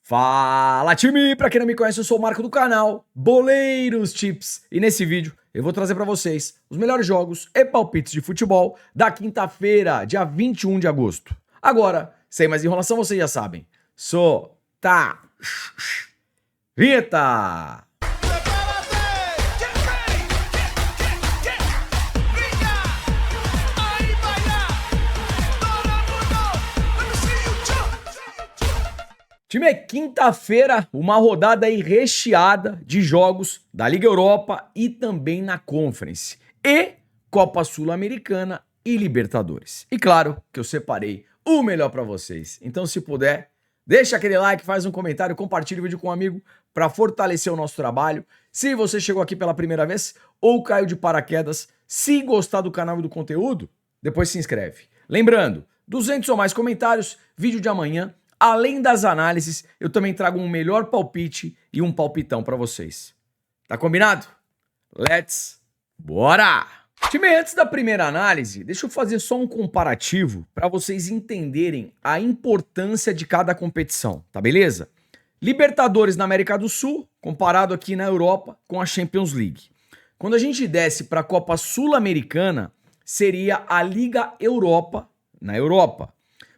Fala, time! Pra quem não me conhece, eu sou o Marco do canal Boleiros Tips e nesse vídeo eu vou trazer pra vocês os melhores jogos e palpites de futebol da quinta-feira, dia 21 de agosto. Agora, sem mais enrolação, vocês já sabem. Vinheta! Time, é quinta-feira, uma rodada aí recheada de jogos da Liga Europa e também na Conference. E Copa Sul-Americana e Libertadores. E claro que eu separei o melhor pra vocês. Então, se puder, deixa aquele like, faz um comentário, compartilha o vídeo com um amigo pra fortalecer o nosso trabalho. Se você chegou aqui pela primeira vez ou caiu de paraquedas, se gostar do canal e do conteúdo, depois se inscreve. Lembrando, 200 ou mais comentários, vídeo de amanhã. Além das análises, eu também trago um melhor palpite e um palpitão pra vocês. Tá combinado? Bora! Time, antes da primeira análise, deixa eu fazer só um comparativo para vocês entenderem a importância de cada competição, tá beleza? Libertadores na América do Sul, comparado aqui na Europa com a Champions League. Quando a gente desce para a Copa Sul-Americana, seria a Liga Europa na Europa.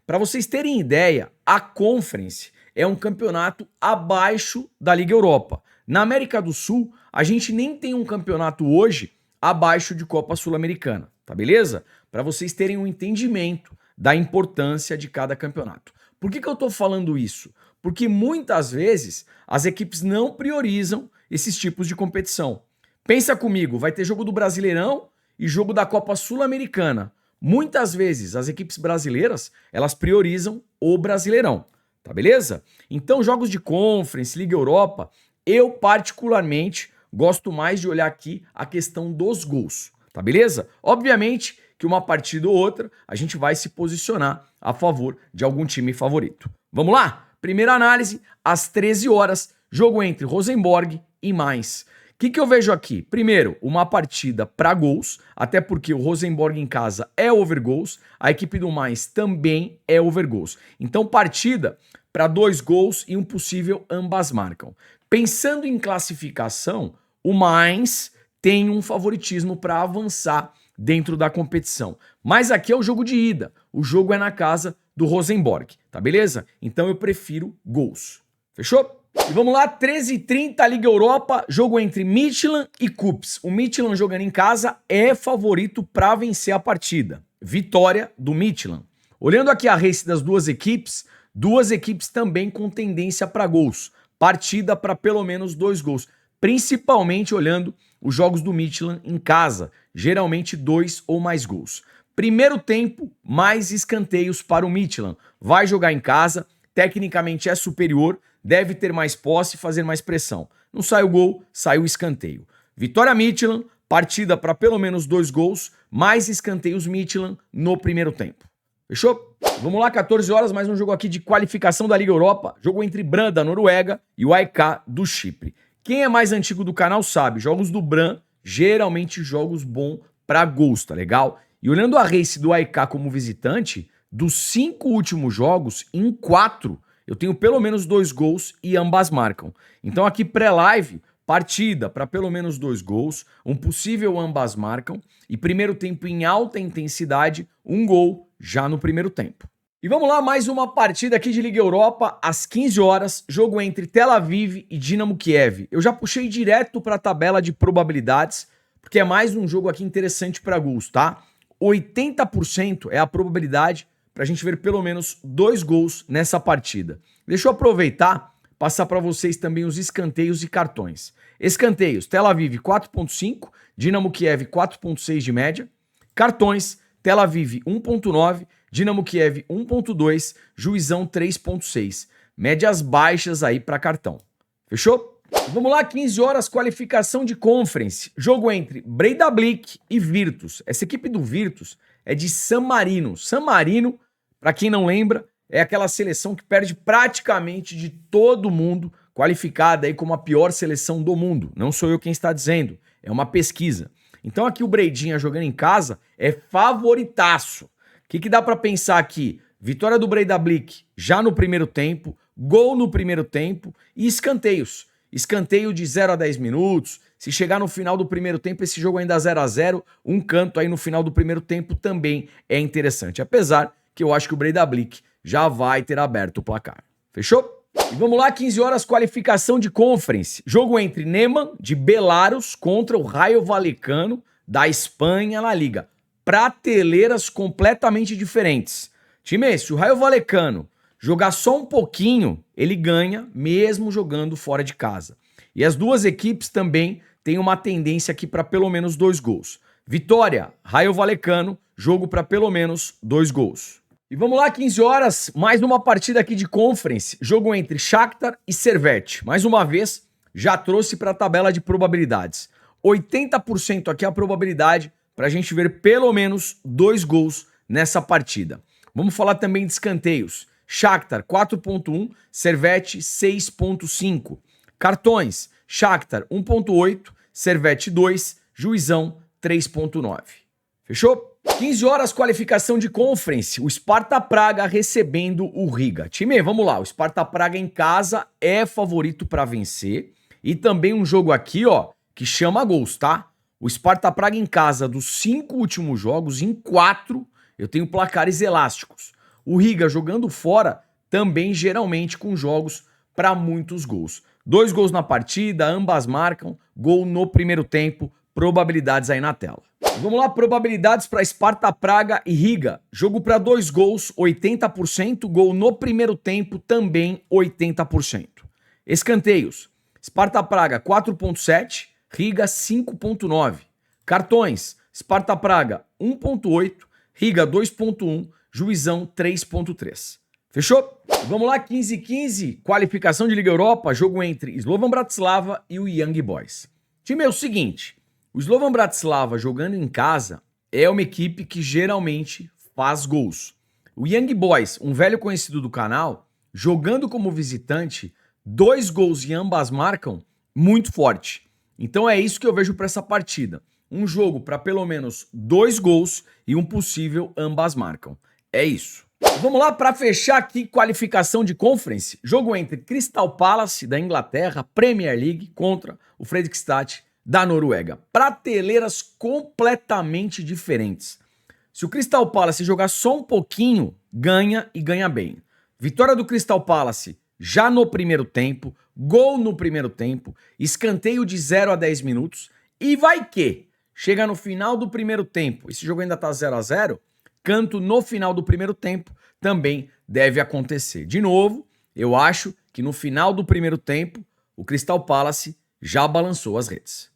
Para vocês terem ideia, a Conference é um campeonato abaixo da Liga Europa. Na América do Sul, a gente nem tem um campeonato hoje abaixo de Copa Sul-Americana, tá beleza? Para vocês terem um entendimento da importância de cada campeonato. Por que eu tô falando isso? Porque muitas vezes as equipes não priorizam esses tipos de competição. Pensa comigo, vai ter jogo do Brasileirão e jogo da Copa Sul-Americana. Muitas vezes as equipes brasileiras, elas priorizam o Brasileirão, tá beleza? Então jogos de Conference, Liga Europa, eu particularmente gosto mais de olhar aqui a questão dos gols, tá beleza? Obviamente que uma partida ou outra a gente vai se posicionar a favor de algum time favorito. Vamos lá? Primeira análise, às 13 horas, jogo entre Rosenborg e Mainz. O que eu vejo aqui? Primeiro, uma partida para gols, até porque o Rosenborg em casa é over gols, a equipe do Mainz também é over gols. Então, partida para 2 gols e um possível ambas marcam. Pensando em classificação, o Mainz tem um favoritismo para avançar dentro da competição. Mas aqui é o jogo de ida, o jogo é na casa do Rosenborg, tá beleza? Então eu prefiro gols. Fechou? E vamos lá, 13h30, Liga Europa, jogo entre Midtjylland e Kups. O Midtjylland jogando em casa é favorito para vencer a partida. Vitória do Midtjylland. Olhando aqui a race das duas equipes também com tendência para gols. Partida para pelo menos 2 gols. Principalmente olhando os jogos do Midtjylland em casa. Geralmente 2 ou mais gols. Primeiro tempo, mais escanteios para o Midtjylland. Vai jogar em casa, tecnicamente é superior, deve ter mais posse e fazer mais pressão. Não sai o gol, sai o escanteio. Vitória Midtjylland, partida para pelo menos 2 gols, mais escanteios Midtjylland no primeiro tempo. Fechou? Vamos lá, 14 horas, mais um jogo aqui de qualificação da Liga Europa. Jogo entre Brann da Noruega e o AEK do Chipre. Quem é mais antigo do canal sabe, jogos do Brann, geralmente jogos bons para gols, tá legal? E olhando a race do AEK como visitante, dos 5 últimos jogos, em 4 eu tenho pelo menos 2 gols e ambas marcam. Então aqui pré-live, partida para pelo menos 2 gols, um possível ambas marcam e primeiro tempo em alta intensidade, 1 gol já no primeiro tempo. E vamos lá, mais uma partida aqui de Liga Europa, às 15 horas, jogo entre Tel Aviv e Dinamo Kiev. Eu já puxei direto para a tabela de probabilidades, porque é mais um jogo aqui interessante para gols, tá? 80% é a probabilidade para a gente ver pelo menos 2 gols nessa partida. Deixa eu aproveitar, passar para vocês também os escanteios e cartões. Escanteios, Tel Aviv 4.5, Dinamo Kiev 4.6 de média. Cartões, Tel Aviv 1.9, Dinamo Kiev 1.2, Juizão 3.6. Médias baixas aí para cartão. Fechou? Vamos lá, 15 horas, qualificação de Conference. Jogo entre Breidablik e Virtus. Essa equipe do Virtus é de San Marino. San Marino, para quem não lembra, é aquela seleção que perde praticamente de todo mundo, qualificada aí como a pior seleção do mundo. Não sou eu quem está dizendo, é uma pesquisa. Então aqui o Breidinha jogando em casa é favoritaço. O que dá para pensar aqui? Vitória do Breidablik já no primeiro tempo, gol no primeiro tempo e escanteios. Escanteio de 0 a 10 minutos. Se chegar no final do primeiro tempo, esse jogo ainda 0 a 0, um canto aí no final do primeiro tempo também é interessante. Apesar que eu acho que o Breidablik já vai ter aberto o placar. Fechou? E vamos lá, 15 horas, qualificação de Conference. Jogo entre Neman, de Belarus, contra o Rayo Vallecano, da Espanha, na Liga. Prateleiras completamente diferentes. Time, se o Rayo Vallecano jogar só um pouquinho, ele ganha, mesmo jogando fora de casa. E as duas equipes também têm uma tendência aqui para pelo menos 2 gols. Vitória, Rayo Vallecano, jogo para pelo menos 2 gols. E vamos lá, 15 horas, mais uma partida aqui de Conference, jogo entre Shakhtar e Servette. Mais uma vez, já trouxe para a tabela de probabilidades. 80% aqui é a probabilidade para a gente ver pelo menos 2 gols nessa partida. Vamos falar também de escanteios. Shakhtar 4.1, Servette 6.5. Cartões, Shakhtar 1.8, Servette 2, Juizão 3.9. Fechou? 15 horas, qualificação de Conference, o Sparta Praga recebendo o Riga. Time, vamos lá, o Sparta Praga em casa é favorito para vencer. E também um jogo aqui, ó, que chama gols, tá? O Sparta Praga em casa, dos 5 últimos jogos, em 4, eu tenho placares elásticos. O Riga jogando fora, também geralmente com jogos para muitos gols. 2 gols na partida, ambas marcam, gol no primeiro tempo, probabilidades aí na tela. Vamos lá, probabilidades para Sparta Praga e Riga. Jogo para 2 gols, 80%, gol no primeiro tempo, também 80%. Escanteios, Sparta Praga 4.7, Riga 5.9. Cartões, Sparta Praga 1.8, Riga 2.1, Juizão 3.3. Fechou? Vamos lá, 15-15, qualificação de Liga Europa, jogo entre Slovan Bratislava e o Young Boys. Time, é o seguinte, o Slovan Bratislava jogando em casa é uma equipe que geralmente faz gols. O Young Boys, um velho conhecido do canal, jogando como visitante, 2 gols e ambas marcam, muito forte. Então é isso que eu vejo para essa partida. Um jogo para pelo menos 2 gols e um possível ambas marcam. É isso. Vamos lá, para fechar aqui, qualificação de Conference, jogo entre Crystal Palace, da Inglaterra, Premier League, contra o Fredrikstad, da Noruega. Prateleiras completamente diferentes. Se o Crystal Palace jogar só um pouquinho, ganha e ganha bem. Vitória do Crystal Palace já no primeiro tempo, gol no primeiro tempo, escanteio de 0 a 10 minutos, e vai que chega no final do primeiro tempo, esse jogo ainda tá 0 a 0, canto no final do primeiro tempo também deve acontecer. De novo, eu acho que no final do primeiro tempo, o Crystal Palace já balançou as redes.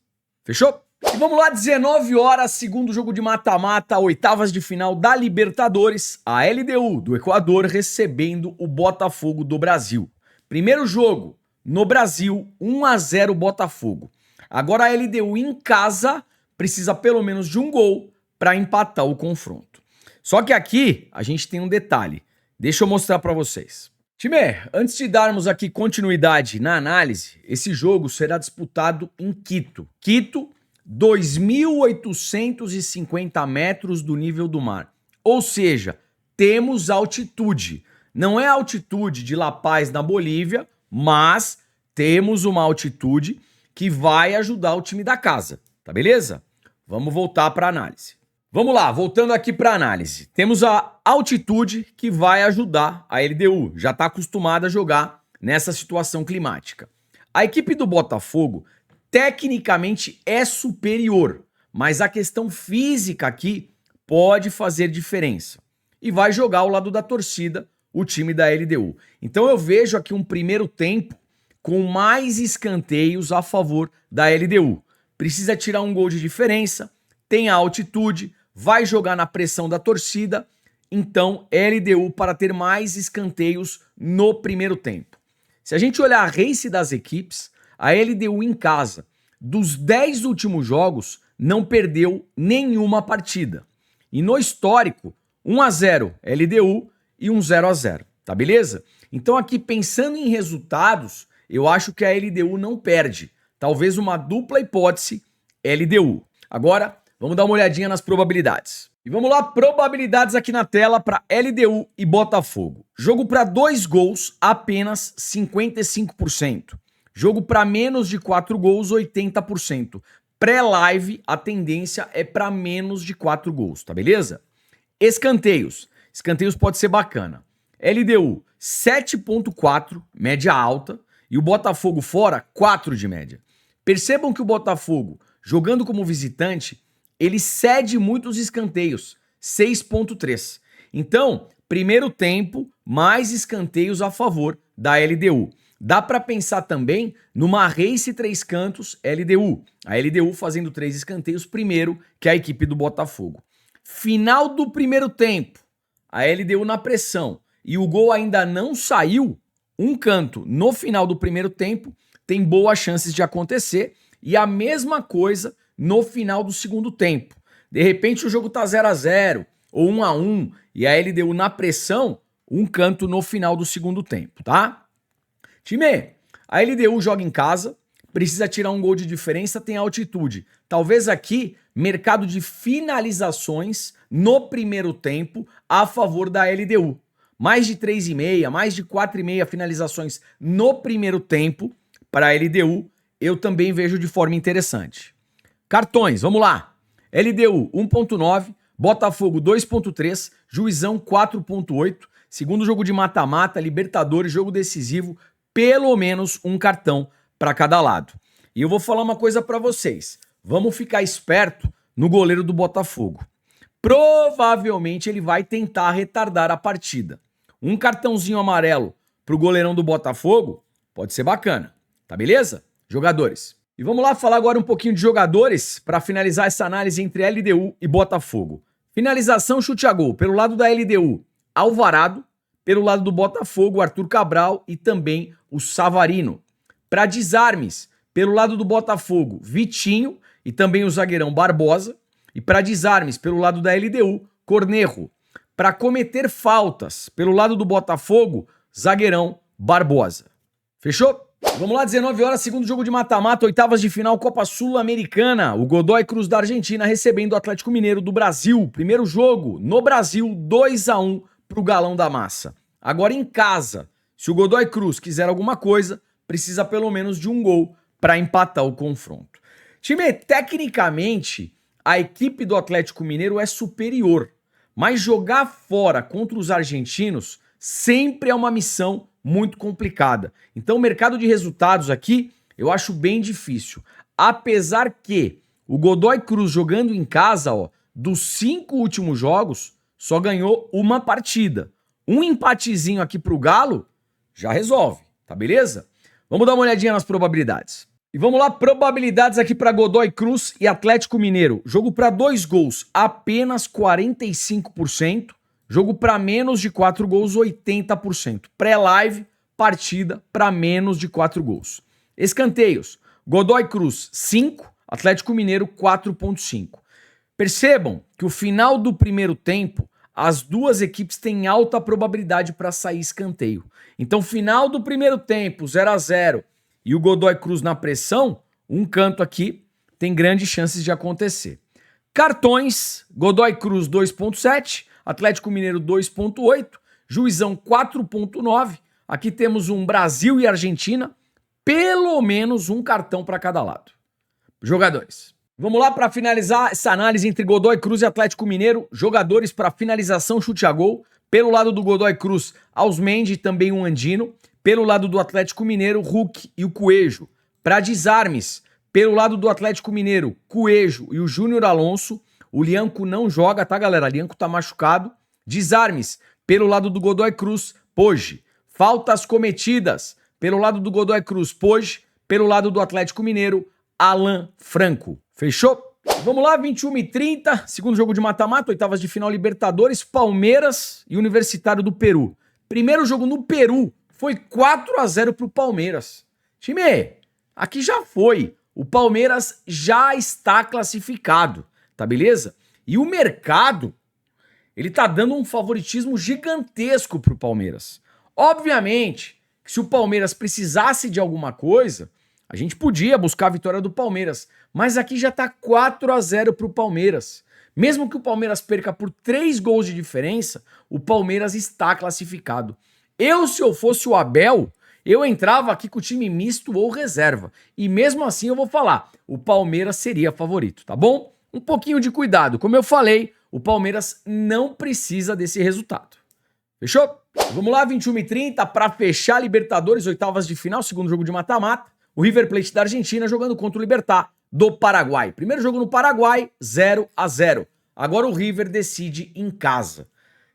Fechou? E vamos lá, 19 horas, segundo jogo de mata-mata, oitavas de final da Libertadores, a LDU do Equador recebendo o Botafogo do Brasil. Primeiro jogo no Brasil, 1 a 0 Botafogo. Agora a LDU em casa precisa pelo menos de um gol para empatar o confronto. Só que aqui a gente tem um detalhe. Deixa eu mostrar para vocês. Time, antes de darmos aqui continuidade na análise, esse jogo será disputado em Quito. Quito, 2.850 metros do nível do mar. Ou seja, temos altitude. Não é a altitude de La Paz, na Bolívia, mas temos uma altitude que vai ajudar o time da casa. Tá beleza? Vamos voltar para a análise. Vamos lá, voltando aqui para a análise. Temos a altitude que vai ajudar a LDU. Já está acostumada a jogar nessa situação climática. A equipe do Botafogo tecnicamente é superior, mas a questão física aqui pode fazer diferença. E vai jogar ao lado da torcida o time da LDU. Então eu vejo aqui um primeiro tempo com mais escanteios a favor da LDU. Precisa tirar um gol de diferença, tem a altitude, vai jogar na pressão da torcida, então LDU para ter mais escanteios no primeiro tempo. Se a gente olhar a race das equipes, a LDU em casa, dos 10 últimos jogos, não perdeu nenhuma partida. E no histórico, 1 a 0 LDU e um 0 a 0, tá beleza? Então aqui pensando em resultados, eu acho que a LDU não perde. Talvez uma dupla hipótese LDU. Agora, vamos dar uma olhadinha nas probabilidades. E vamos lá, probabilidades aqui na tela para LDU e Botafogo. Jogo para 2 gols, apenas 55%. Jogo para menos de 4 gols, 80%. Pré-live, a tendência é para menos de 4 gols, tá beleza? Escanteios. Escanteios pode ser bacana. LDU, 7,4, média alta. E o Botafogo fora, 4 de média. Percebam que o Botafogo, jogando como visitante, ele cede muitos escanteios, 6,3. Então, primeiro tempo, mais escanteios a favor da LDU. Dá para pensar também numa race 3 cantos LDU. A LDU fazendo 3 escanteios primeiro que a equipe do Botafogo. Final do primeiro tempo, a LDU na pressão e o gol ainda não saiu, um canto no final do primeiro tempo tem boas chances de acontecer e a mesma coisa no final do segundo tempo. De repente o jogo tá 0-0 ou 1-1 e a LDU na pressão, um canto no final do segundo tempo, tá? Time, a LDU joga em casa, precisa tirar um gol de diferença, tem altitude. Talvez aqui, mercado de finalizações no primeiro tempo a favor da LDU. Mais de 3,5, mais de 4,5 finalizações no primeiro tempo para a LDU, eu também vejo de forma interessante. Cartões, vamos lá. LDU 1,9, Botafogo 2,3, Juizão 4,8, segundo jogo de mata-mata, Libertadores, jogo decisivo, pelo menos um cartão para cada lado. E eu vou falar uma coisa para vocês. Vamos ficar esperto no goleiro do Botafogo. Provavelmente ele vai tentar retardar a partida. Um cartãozinho amarelo pro goleirão do Botafogo pode ser bacana, tá beleza? Jogadores. E vamos lá falar agora um pouquinho de jogadores para finalizar essa análise entre LDU e Botafogo. Finalização, chute a gol. Pelo lado da LDU, Alvarado. Pelo lado do Botafogo, Arthur Cabral e também o Savarino. Para desarmes, pelo lado do Botafogo, Vitinho e também o zagueirão Barbosa. E para desarmes, pelo lado da LDU, Cornejo. Para cometer faltas, pelo lado do Botafogo, zagueirão Barbosa. Fechou? Vamos lá, 19 horas, segundo jogo de mata-mata, oitavas de final, Copa Sul-Americana. O Godoy Cruz da Argentina recebendo o Atlético Mineiro do Brasil. Primeiro jogo no Brasil, 2-1 pro Galão da Massa. Agora em casa, se o Godoy Cruz quiser alguma coisa, precisa pelo menos de um gol para empatar o confronto. Time, tecnicamente, a equipe do Atlético Mineiro é superior, mas jogar fora contra os argentinos sempre é uma missão muito complicada. Então o mercado de resultados aqui eu acho bem difícil. Apesar que o Godoy Cruz jogando em casa, ó, dos 5 últimos jogos, só ganhou uma partida. Um empatezinho aqui pro Galo já resolve, tá beleza? Vamos dar uma olhadinha nas probabilidades. E vamos lá, probabilidades aqui para Godoy Cruz e Atlético Mineiro. Jogo para 2 gols, apenas 45%. Jogo para menos de 4 gols, 80%. Pré-live, partida para menos de 4 gols. Escanteios, Godoy Cruz 5, Atlético Mineiro 4,5. Percebam que o final do primeiro tempo, as duas equipes têm alta probabilidade para sair escanteio. Então, final do primeiro tempo, 0-0, e o Godoy Cruz na pressão, um canto aqui tem grandes chances de acontecer. Cartões, Godoy Cruz 2,7, Atlético Mineiro 2,8, Juizão 4,9. Aqui temos um Brasil e Argentina, pelo menos um cartão para cada lado. Jogadores. Vamos lá para finalizar essa análise entre Godoy Cruz e Atlético Mineiro. Jogadores para finalização, chute a gol. Pelo lado do Godoy Cruz, Ausmendi e também o Andino. Pelo lado do Atlético Mineiro, Hulk e o Coelho. Para desarmes, pelo lado do Atlético Mineiro, Coelho e o Júnior Alonso. O Lianco não joga, tá, galera? O Lianco tá machucado. Desarmes, pelo lado do Godoy Cruz, Poggi. Faltas cometidas, pelo lado do Godoy Cruz, Poggi. Pelo lado do Atlético Mineiro, Alan Franco. Fechou? Vamos lá, 21h30, segundo jogo de mata-mata, oitavas de final Libertadores, Palmeiras e Universitário do Peru. Primeiro jogo no Peru foi 4-0 pro Palmeiras. Time, aqui já foi. O Palmeiras já está classificado, tá beleza? E o mercado, ele tá dando um favoritismo gigantesco pro Palmeiras. Obviamente, que se o Palmeiras precisasse de alguma coisa, a gente podia buscar a vitória do Palmeiras, mas aqui já tá 4-0 pro Palmeiras. Mesmo que o Palmeiras perca por 3 gols de diferença, o Palmeiras está classificado. Se eu fosse o Abel, eu entrava aqui com o time misto ou reserva. E mesmo assim eu vou falar, o Palmeiras seria favorito, tá bom? Um pouquinho de cuidado. Como eu falei, o Palmeiras não precisa desse resultado. Fechou? Vamos lá, 21h30, para fechar Libertadores, oitavas de final, segundo jogo de mata-mata. O River Plate da Argentina jogando contra o Libertad do Paraguai. Primeiro jogo no Paraguai, 0-0. Agora o River decide em casa.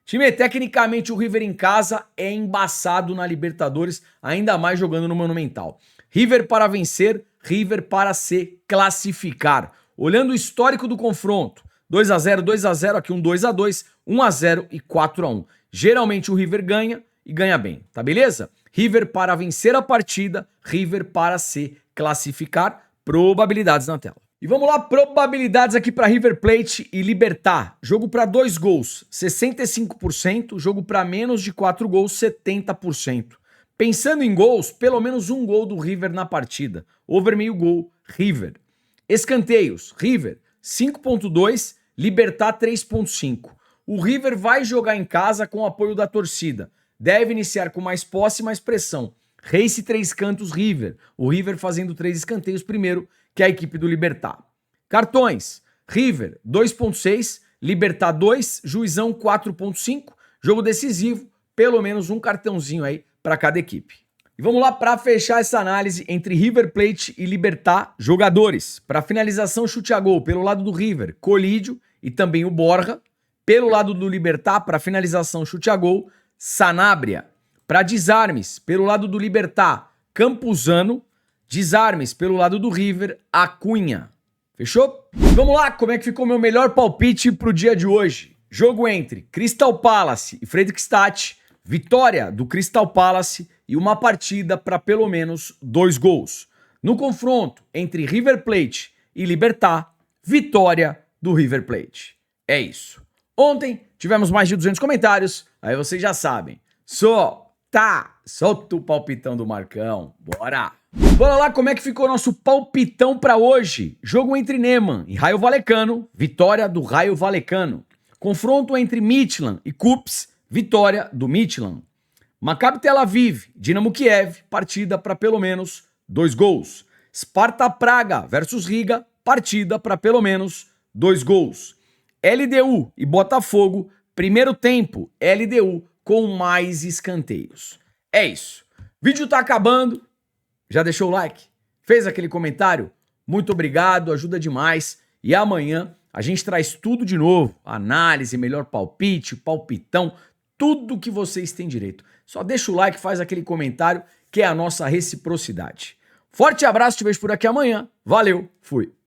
Time, tecnicamente o River em casa é embaçado na Libertadores, ainda mais jogando no Monumental. River para vencer, River para se classificar. Olhando o histórico do confronto, 2-0, 2-0, aqui um 2-2, 1-0 e 4-1. Geralmente o River ganha e ganha bem, tá beleza? River para vencer a partida, River para se classificar. Probabilidades na tela. E vamos lá, probabilidades aqui para River Plate e Libertad. Jogo para 2 gols, 65%. Jogo para menos de 4 gols, 70%. Pensando em gols, pelo menos um gol do River na partida. Over meio gol, River. Escanteios, River 5.2, Libertad 3.5. O River vai jogar em casa com o apoio da torcida. Deve iniciar com mais posse e mais pressão. Race 3 cantos, River. O River fazendo 3 escanteios primeiro, que é a equipe do Libertad. Cartões, River 2.6, Libertad 2, Juizão 4.5. Jogo decisivo, pelo menos um cartãozinho aí para cada equipe. E vamos lá para fechar essa análise entre River Plate e Libertad, jogadores. Para finalização, chute a gol, pelo lado do River, Colídio e também o Borja. Pelo lado do Libertad, para finalização, chute a gol, Sanabria. Para desarmes, pelo lado do Libertad, Campuzano. Desarmes, pelo lado do River, Acunha. Fechou? Vamos lá, como é que ficou meu melhor palpite pro dia de hoje? Jogo entre Crystal Palace e Fredrikstad, vitória do Crystal Palace e uma partida para pelo menos 2 gols. No confronto entre River Plate e Libertad, vitória do River Plate. É isso. Ontem tivemos mais de 200 comentários, aí vocês já sabem. Solta o palpitão do Marcão, bora! Bora lá, como é que ficou nosso palpitão para hoje? Jogo entre Neman e Rayo Vallecano, vitória do Rayo Vallecano. Confronto entre Midtjylland e Kups, vitória do Midtjylland. Maccabi Tel Aviv, Dinamo Kiev, partida para pelo menos 2 gols. Sparta Praga versus Riga, partida para pelo menos 2 gols. LDU e Botafogo, primeiro tempo, LDU com mais escanteios. É isso. Vídeo tá acabando. Já deixou o like? Fez aquele comentário? Muito obrigado, ajuda demais. E amanhã a gente traz tudo de novo. Análise, melhor palpite, palpitão, tudo que vocês têm direito. Só deixa o like, faz aquele comentário, que é a nossa reciprocidade. Forte abraço, te vejo por aqui amanhã. Valeu, fui.